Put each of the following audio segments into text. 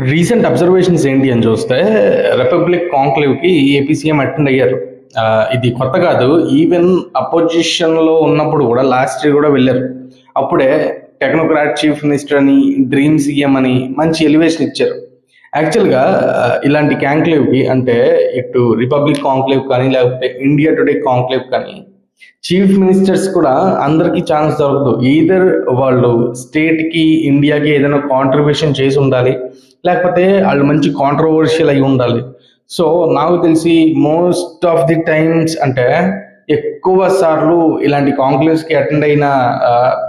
Recent observations ఏంటి అని చూస్తే రిపబ్లిక్ కాంక్లేవ్ కి ఏపీ సీఎం అటెండ్ అయ్యారు. ఇది కొత్త కాదు. ఈవెన్ అపోజిషన్ లో ఉన్నప్పుడు కూడా లాస్ట్ ఇయర్ కూడా వెళ్ళారు. అప్పుడే టెక్నోక్రాట్ చీఫ్ మినిస్టర్ అని, డ్రీమ్ సీఎం అని మంచి ఎలివేషన్ ఇచ్చారు. యాక్చువల్గా ఇలాంటి కాంక్లేవ్ కి అంటే ఇటు రిపబ్లిక్ కాంక్లేవ్ కానీ లేకపోతే ఇండియా టుడే కాంక్లేవ్ కానీ చీఫ్ మినిస్టర్స్ కూడా అందరికీ ఛాన్స్ దొరకదు. ఈదర్ వాళ్ళు స్టేట్ కి ఇండియాకి ఏదైనా కాంట్రిబ్యూషన్ చేసి ఉండాలి, లేకపోతే వాళ్ళు మంచి కాంట్రవర్షియల్ అయి ఉండాలి. సో నాకు తెలిసి మోస్ట్ ఆఫ్ ది టైమ్స్ అంటే ఎక్కువ సార్లు ఇలాంటి కాంక్లేవ్స్ కి అటెండ్ అయిన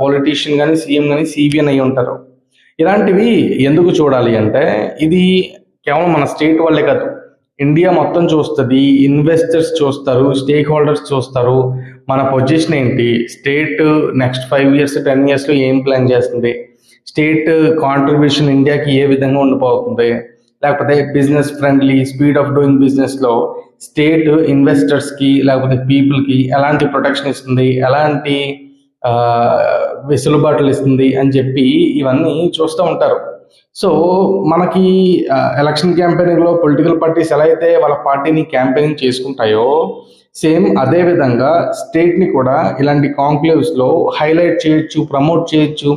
పొలిటీషియన్ కానీ సీఎం కానీ సిబిఎన్ అయి ఉంటారు. ఇలాంటివి ఎందుకు చూడాలి అంటే ఇది కేవలం మన స్టేట్ వాళ్ళే కాదు, ఇండియా మొత్తం చూస్తుంది. ఇన్వెస్టర్స్ చూస్తారు, స్టేక్ హోల్డర్స్ చూస్తారు. మన పొజిషన్ ఏంటి, స్టేట్ నెక్స్ట్ 5 years 10 years లో ఏం ప్లాన్ చేస్తుంది, స్టేట్ కాంట్రిబ్యూషన్ ఇండియాకి ఏ విధంగా ఉండిపోతుంది, లేకపోతే business friendly speed of doing business లో స్టేట్ ఇన్వెస్టర్స్ కి లేకపోతే పీపుల్ కి ఎలాంటి ప్రొటెక్షన్ ఇస్తుంది, ఎలాంటి వెసులుబాట్లు ఇస్తుంది అని చెప్పి ఇవన్నీ చూస్తూ ఉంటారు. సో మనకి ఎలక్షన్ క్యాంపెయినింగ్ లో పొలిటికల్ పార్టీస్ ఎలా అయితే వాళ్ళ పార్టీని క్యాంపెయినింగ్ చేసుకుంటాయో సేమ్ అదే విధంగా స్టేట్ ని కూడా ఇలాంటి కాంక్లేవ్స్ లో హైలైట్ చేయొచ్చు, ప్రమోట్ చేయొచ్చు.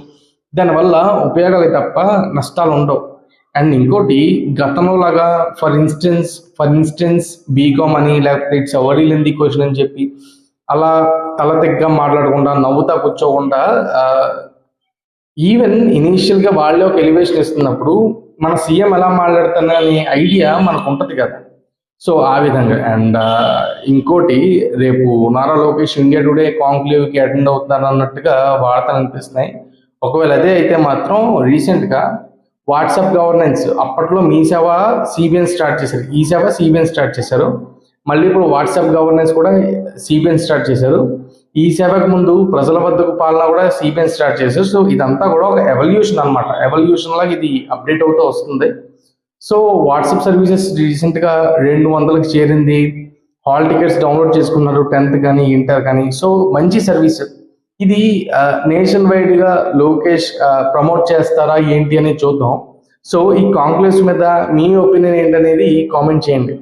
దానివల్ల ఉపయోగాలు తప్ప నష్టాలు ఉండవు. అండ్ ఇంకోటి, గతంలో లాగా ఫర్ ఇన్స్టెన్స్ బీకామ్ అని లేకపోతే ఇట్స్ వెరీ లెంథీ క్వశ్చన్ అని చెప్పి అలా తలతెగ్గా మాట్లాడకుండా నవ్వుతా కూర్చోకుండా ఈవెన్ ఇనీషియల్ గా వాళ్ళే ఒక ఎలివేషన్ ఇస్తున్నప్పుడు మన సీఎం ఎలా మాట్లాడుతున్నా అనే ఐడియా మనకు ఉంటది కదా. సో ఆ విధంగా. అండ్ ఇంకోటి, రేపు Nara Lokesh India today conclave కి అటెండ్ అవుతున్నారు అన్నట్టుగా వార్తలు అనిపిస్తున్నాయి. ఒకవేళ అదే అయితే మాత్రం రీసెంట్ గా వాట్సాప్ గవర్నెన్స్ అప్పట్లో మీ సేవ సిబిఎన్ స్టార్ట్ చేశారు, ఈ సేవ సిబిఎన్ స్టార్ట్ చేశారు. మళ్ళీ ఇప్పుడు వాట్సాప్ గవర్నెన్స్ కూడా సిబిఎన్ స్టార్ట్ చేశారు. ఈ సేవకు ముందు ప్రజల వద్దకు పాలన కూడా సిబిఎన్ స్టార్ట్ చేశారు. సో ఇదంతా కూడా ఒక ఎవల్యూషన్ అనమాట. ఎవల్యూషన్ లాగా ఇది అప్డేట్ అవుతూ వస్తుంది. సో వాట్సాప్ సర్వీసెస్ రీసెంట్ గా 200కి చేరింది. హాల్ టికెట్స్ డౌన్లోడ్ చేసుకున్నారు 10th కానీ ఇంటర్ కానీ. సో మంచి సర్వీస్ ఇది. నేషన్ వైడ్ గా లోకేష్ ప్రమోట్ చేస్తారా ఏంటి అనేది చూద్దాం. సో ఈ కాంక్లేవ్స్ మీద మీ ఒపీనియన్ ఏంటనేది కామెంట్ చేయండి.